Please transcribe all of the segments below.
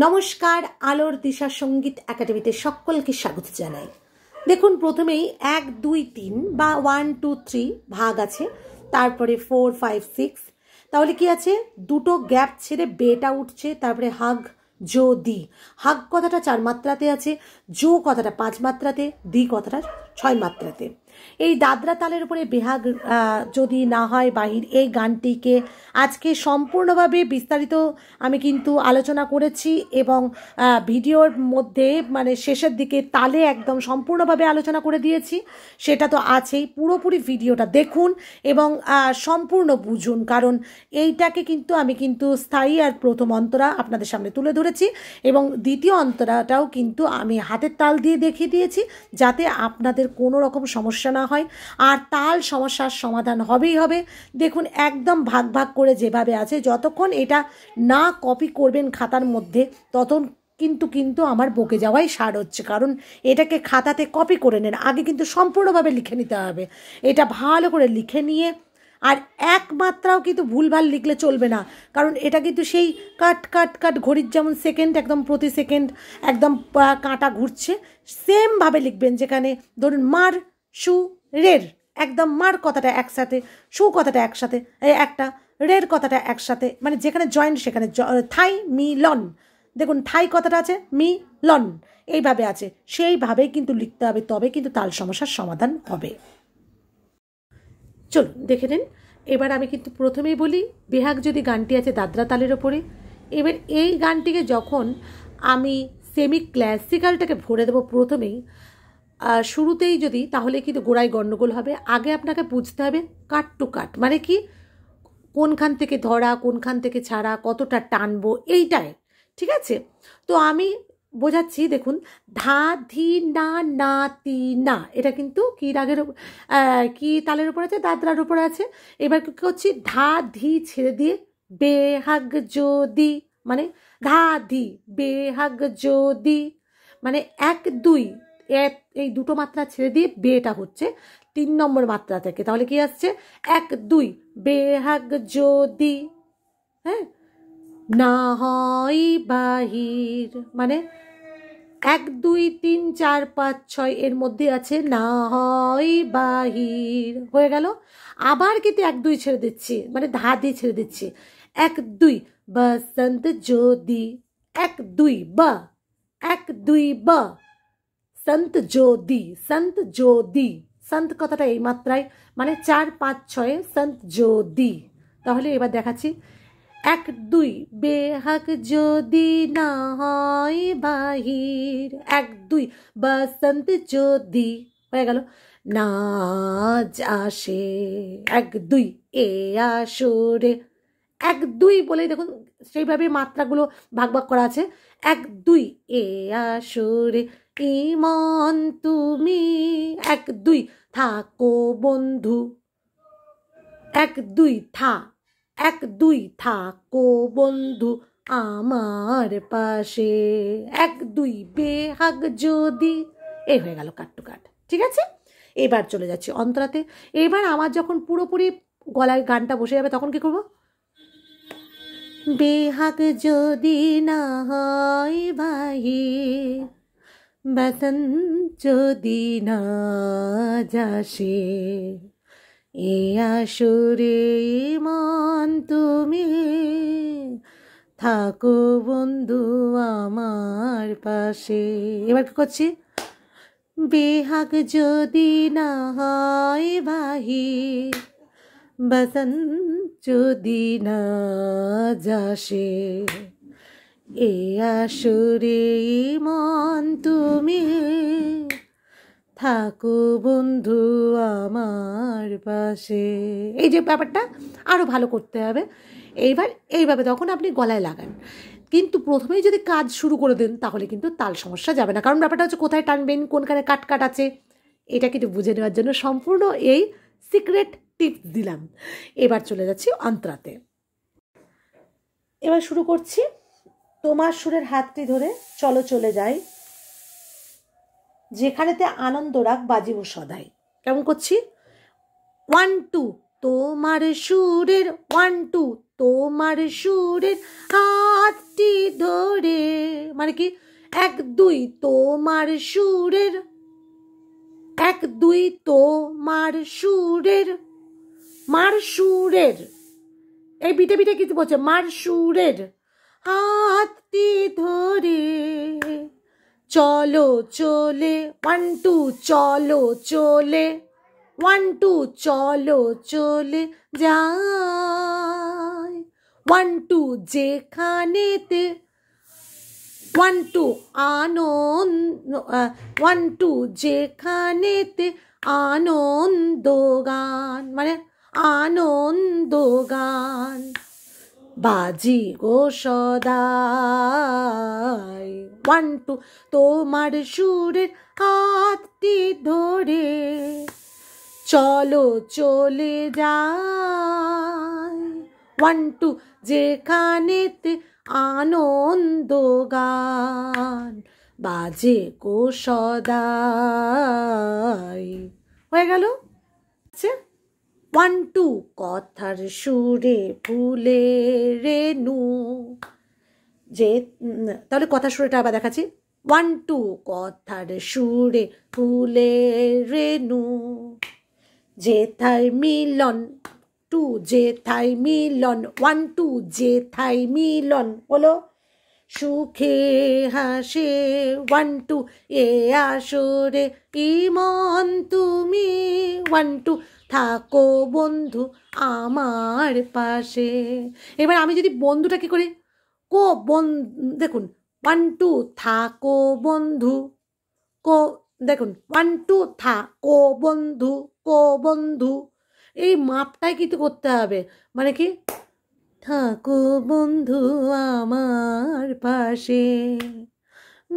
নমস্কার, আলোর দিশা সঙ্গীত একাডেমিতে সকলকে স্বাগত জানাই। দেখুন, প্রথমেই 1 2 3 বা 1 2 3 ভাগ আছে, তারপরে 4 5 6। তাহলে কি আছে? দুটো গ্যাপ ছেড়ে বেটা উঠছে, তারপরে হাগ জো দি। হাগ কথাটা 4 মাত্রাতে আছে, জো কথাটা 5 মাত্রাতে, দি কথাটা 6 মাত্রাতে। এই দাদরা তালের উপরে বেহাগ যদি না হয় বাহির, এই গানটিকে আজকে সম্পূর্ণভাবে বিস্তারিত আমি কিন্তু আলোচনা করেছি এবং ভিডিওর মধ্যে মানে শেষের দিকে তালে একদম সম্পূর্ণভাবে আলোচনা করে দিয়েছি। সেটা তো আছেই, পুরোপুরি ভিডিওটা দেখুন এবং সম্পূর্ণ বুঝুন, কারণ এইটাকে কিন্তু আমি কিন্তু স্থায়ী আর প্রথম অন্তরা আপনাদের সামনে তুলে ধরেছি এবং দ্বিতীয় অন্তরাটাও কিন্তু আমি হাতের তাল দিয়ে দেখিয়ে দিয়েছি, যাতে আপনাদের কোনো রকম সমস্যা না হয়। আর তাল সমস্যার সমাধান হবেই হবে। দেখুন, একদম ভাগ ভাগ করে যেভাবে আছে, যতক্ষণ এটা না কপি করবেন খাতার মধ্যে ততক্ষণ কিন্তু আমার বকে যাওয়াই সার হচ্ছে। কারণ এটাকে খাতাতে কপি করে নেন, আগে কিন্তু সম্পূর্ণভাবে লিখে নিতে হবে। এটা ভালো করে লিখে নিয়ে, আর এক মাত্রাও কিন্তু ভুলভাল লিখলে চলবে না, কারণ এটা কিন্তু সেই কাট কাট কাট ঘড়ির যেমন সেকেন্ড, একদম প্রতি সেকেন্ড একদম কাঁটা ঘুরছে, সেমভাবে লিখবেন। যেখানে ধরুন মার সু রের, একদম মার কথাটা একসাথে, সু কথাটা একসাথে, একটা রের কথাটা একসাথে, মানে যেখানে জয়েন্ট সেখানে থাই মি লন। দেখুন, থাই কথাটা আছে, মি লন এইভাবে আছে, সেইভাবেই কিন্তু লিখতে হবে, তবে কিন্তু তাল সমস্যার সমাধান হবে। চলুন দেখে নিন। এবার আমি কিন্তু প্রথমেই বলি, বেহাগ যদি গানটি আছে দাদরা তালের ওপরে। এবার এই গানটিকে যখন আমি সেমি ক্লাসিক্যালটাকে ভরে দেবো প্রথমেই, শুরুতেই যদি, তাহলে কিন্তু গোড়ায় গণ্ডগোল হবে। আগে আপনাকে বুঝতে হবে কাট টু কাট মানে কি, কোনখান থেকে ধরা, কোনখান থেকে ছাড়া, কতটা টানবো, এইটাই। ঠিক আছে? তো আমি বোঝাচ্ছি। দেখুন, ধা ধি না না তি না, এটা কিন্তু কি রাগের কি তালের উপর আছে? দাদরার উপরে আছে। এবার কি করছি? ধা ধি ছেড়ে দিয়ে বেহাগ যদি, মানে ধা ধি বেহাগ যদি, মানে 1 2 এই দুটো মাত্রা ছেড়ে দিয়ে বেটা হচ্ছে 3 নম্বর মাত্রা থেকে। তাহলে কি আসছে? 1 2 বেহাগ যদি, হ্যাঁ, না হয় বাহির, মানে 1 2 3 4 5 6 এর মধ্যে আছে না হয় বাহির, হয়ে গেল। আবার কিন্তু 1 2 ছেড়ে দিচ্ছি, মানে ধা দিয়ে ছেড়ে দিচ্ছি। 1 2 বসন্ত যদি, 1 2 বা, 1 2 বা সন্ত যদি, সন্ত যদি, সন্ত কথাটা এই মাত্রায়, মানে 4 5 6 সন্ত যদি। তাহলে এবার দেখাচ্ছি, 1 2 বেহাগ যদি না হয় বাহির, 1 2 বসন্ত যদি, হয়ে গেল। নাচ আসে 1 2 এ আসরে, 1 2 বলেই দেখুন সেইভাবে মাত্রাগুলো ভাগ ভাগ করা আছে। 1 2 এ আসরে ইমন তুমি, 1 2 থাকো বন্ধু, 1 2 থা, 1 2 থাকো বন্ধু আমার পাশে, 1 2 বেহাগ যদি। এই হয়ে গেল কাট টু কাট। ঠিক আছে? এবার চলে যাচ্ছি অন্তরাতে। এবার আমার যখন পুরোপুরি গলায় গানটা বসে যাবে, তখন কি করব? বেহাগ যদি না হয় বাহির, বসন্ত যদি না যাসে, এ আসরে মন তুমি থাকো বন্ধু আমার পাশে। এবার কি করছি? বেহাগ যদি না হয় বাহির, বসন্ত যদি না যাসে, এ আসরে মন তুমি থাকো বন্ধু আমার পাশে। এই যে ব্যাপারটা আরও ভালো করতে হবে। এইবার এইভাবে তখন আপনি গলায় লাগান, কিন্তু প্রথমেই যদি কাজ শুরু করে দেন তাহলে কিন্তু তাল সমস্যা যাবে না। কারণ ব্যাপারটা হচ্ছে কোথায় টানবেন, কোনখানে কাট কাট আছে, এটা কিন্তু বুঝে নেওয়ার জন্য সম্পূর্ণ এই সিক্রেট টিপস দিলাম। এবার চলে যাচ্ছি অন্তরাতে। এবার শুরু করছি। তোমার সুরের হাতটি ধরে চলো চলে যাই, যেখানেতে আনন্দ রাগ বাজিব সদাই। কেমন করছি? 1 2 তোমার সুরের, 1 2 তোমার সুরের হাতটি ধরে মানে কি 1 2 তোমার সুরের, 1 2 তোমার সুরের, মার সুরের, এই বিটে বিটে কিছু বলছে, মার সুরের হাতটি ধরে চলো চলে 1 2 চলো চলে 1 2 চলো চলে যাই 1 2 যেখানেতে 1 2 আনন্দ 1 2 যেখানেতে আনন্দ গান, মানে আনন্দ গান বাজি গো সদাই 1 2 তোমার সুরের হাতটি ধরে চলো চলে যাই 1 2 যেখানেতে আনন্দ গান বাজে গো সদাই। হয়ে গেল। আচ্ছা 1 2 কথার সুরে ফুলে রেণু, যে তাহলে কথার সুরেটা আবার দেখাচ্ছি 1 2 কথার সুরে ফুলে রেণু যেথায় মিলন 2 যেথায় মিলন 1 2 যেথায় মিলন হলো সুখে হাসে 1 2 এ আসরে ইমন তুমি 1 2 থাকো বন্ধু আমার পাশে। এবার আমি যদি বন্ধুটা কি করি কো দেখুন 1 2 থাকো বন্ধু কো, দেখুন 1 2 থাকো বন্ধু কো বন্ধু, এই মাপটাই কিন্তু করতে হবে, মানে কি থাকো বন্ধু আমার পাশে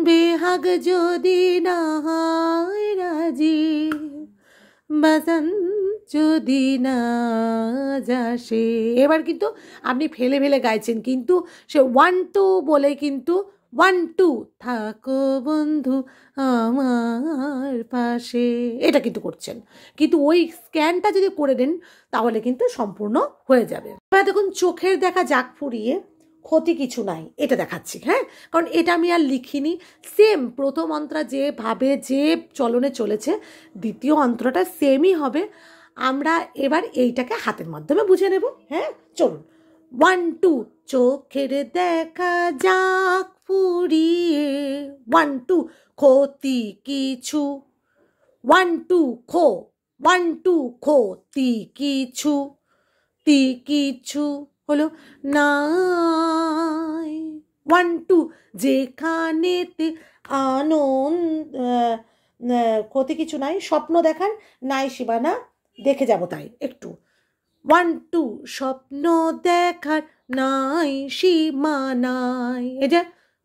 বেহাগ যদি না হয় রাজি বাজান যদি না যাসে। এবার কিন্তু আপনি ফেলে ফেলে গাইছেন, কিন্তু সে 1 2 বলে কিন্তু 1 2 থাকো বন্ধু আমার পাশে এটা কিন্তু করছেন, কিন্তু ওই স্ক্যানটা যদি করে দেন তাহলে কিন্তু সম্পূর্ণ হয়ে যাবে। এবার দেখুন চোখের দেখা জাগ ফুরিয়ে ক্ষতি কিছু নাই, এটা দেখাচ্ছি। হ্যাঁ, কারণ এটা আমি আর লিখিনি, সেম প্রথম অন্তরা যেভাবে যে চলনে চলেছে দ্বিতীয় অন্তরাটা সেমই হবে। আমরা এবার এইটাকে হাতের মাধ্যমে বুঝে নেব। হ্যাঁ চলুন 1 2 চোখের দেখা যাক ফুরিয়ে 1 2 ক্ষতি কিছু 1 2 খো 1 2 ক্ষতি কিছু তি কিছু হলো নাই 1 2 যেখানেতে আনন্দ ক্ষতি কিছু নাই, স্বপ্ন দেখার নাই সীমানা দেখে যাব তাই একটু 1 2 স্বপ্ন দেখার নাই সীমানাই, এই যে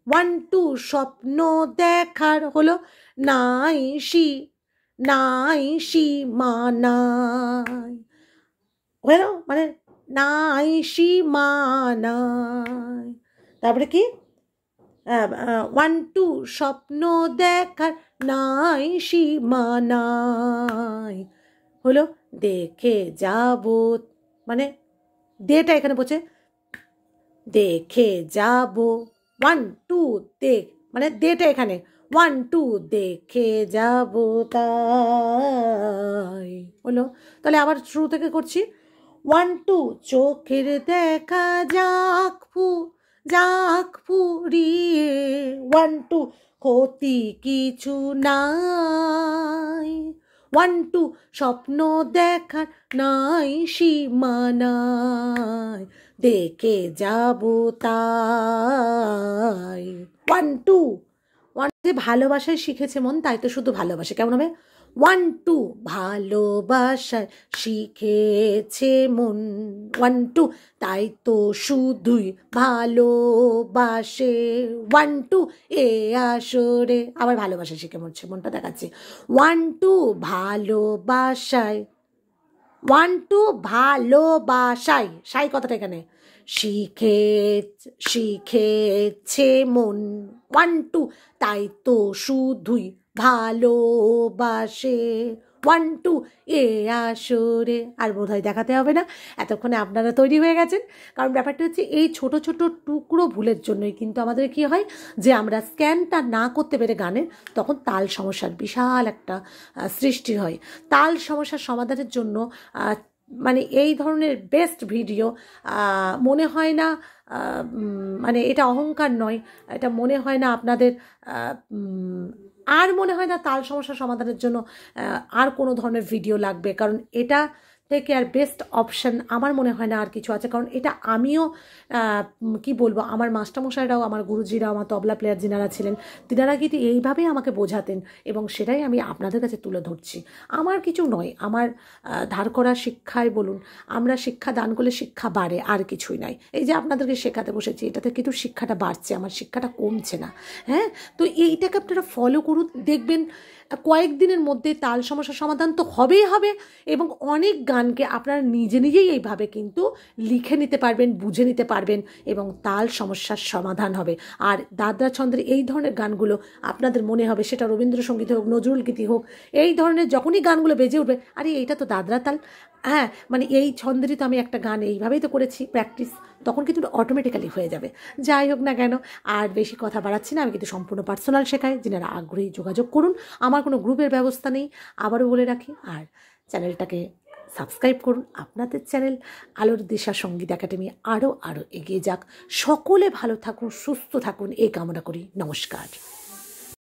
1 2 স্বপ্ন দেখার হলো নাই সীমানাই হলো, মানে নাই সীমানাই। তারপরে কি 1 2 স্বপ্ন দেখার নাই সীমানাই হলো দেখে যাব, মানে দেটা এখানে বলছে দেখে যাব 1 2 দেখ, মানে দেটা এখানে 1 2 দেখে যাব তাই হলো। তাহলে আবার শুরু থেকে করছি 1 2 চোখের দেখা যাক ফুরিয়ে 1 2 ক্ষতি কিছু নাই 1 2 স্বপ্ন দেখার নাই সীমানাই দেখে যাব তাই 1 2 1 ভালোবাসায় শিখেছে মন তাই তো শুধু ভালোবাসে, কেমন হবে 1 2 ভালোবাসায় শিখেছে মন 1 2 তাই তো শুধুই ভালোবাসে 1 2 এ আসরে আবার ভালোবাসা শিখে মরছে, মনটা দেখাচ্ছে 1 2 ভালোবাসায় 1 2 ভালোবাসায় সাই কথাটা এখানে শিখেছে মন 1 2 তাই তো শুধুই ভালোবাসে 1 2 এ আসরে, আর বোধহয় দেখাতে হবে না, এতক্ষণে আপনারা তৈরি হয়ে গেছেন। কারণ ব্যাপারটা হচ্ছে এই ছোট ছোট টুকরো ভুলের জন্যই কিন্তু আমাদের কি হয় যে আমরা স্ক্যানটা না করতে পেরে গানের তখন তাল সমস্যার বিশাল একটা সৃষ্টি হয়। তাল সমস্যার সমাধানের জন্য মানে এই ধরনের বেস্ট ভিডিও মনে হয় না, মানে এটা অহংকার নয়, এটা মনে হয় না আপনাদের আর মনে হয় না তাল সমস্যা সমাধানের জন্য আর কোনো ধরনের ভিডিও লাগবে, কারণ এটা থেকে আর বেস্ট অপশান আমার মনে হয় না আর কিছু আছে। কারণ এটা আমিও কি বলবো, আমার মাস্টারমশাইরাও, আমার গুরুজিরা, আমার তবলা প্লেয়ার যিনারা ছিলেন, তিনারা কিন্তু এইভাবেই আমাকে বোঝাতেন এবং সেটাই আমি আপনাদের কাছে তুলে ধরছি। আমার কিছু নয়, আমার ধার করা শিক্ষায় বলুন, আমরা শিক্ষা দান করলে শিক্ষা বাড়ে, আর কিছুই নয়। এই যে আপনাদেরকে শেখাতে বসেছি, এটাতে কিন্তু শিক্ষাটা বাড়ছে, আমার শিক্ষাটা কমছে না। হ্যাঁ, তো এইটাকে আপনারা ফলো করুন, দেখবেন কয়েকদিনের মধ্যে তাল সমস্যার সমাধান তো হবেই হবে, এবং অনেক গানকে আপনারা নিজে নিজেই এইভাবে কিন্তু লিখে নিতে পারবেন, বুঝে নিতে পারবেন এবং তাল সমস্যার সমাধান হবে। আর দাদরা ছন্দের এই ধরনের গানগুলো আপনাদের মনে হবে, সেটা রবীন্দ্রসঙ্গীত হোক, নজরুল গীতি হোক, এই ধরনের যখনই গানগুলো বেজে উঠবে, আরে এইটা তো দাদরা তাল, হ্যাঁ মানে এই ছন্দেরই তো আমি একটা গান এইভাবেই তো করেছি প্র্যাকটিস, তখন কিন্তু অটোমেটিক্যালি হয়ে যাবে। যাই হোক না কেন, আর বেশি কথা বাড়াচ্ছি না, আমি কিন্তু সম্পূর্ণ পার্সোনাল শেখাই, যিনারা আগ্রহী যোগাযোগ করুন। আমার কোনো গ্রুপের ব্যবস্থা নেই, আবারও বলে রাখি। আর চ্যানেলটাকে সাবস্ক্রাইব করুন। আপনাদের চ্যানেল আলোর দিশা সঙ্গীত একাডেমি আরও এগিয়ে যাক। সকলে ভালো থাকুন, সুস্থ থাকুন, এই কামনা করি। নমস্কার।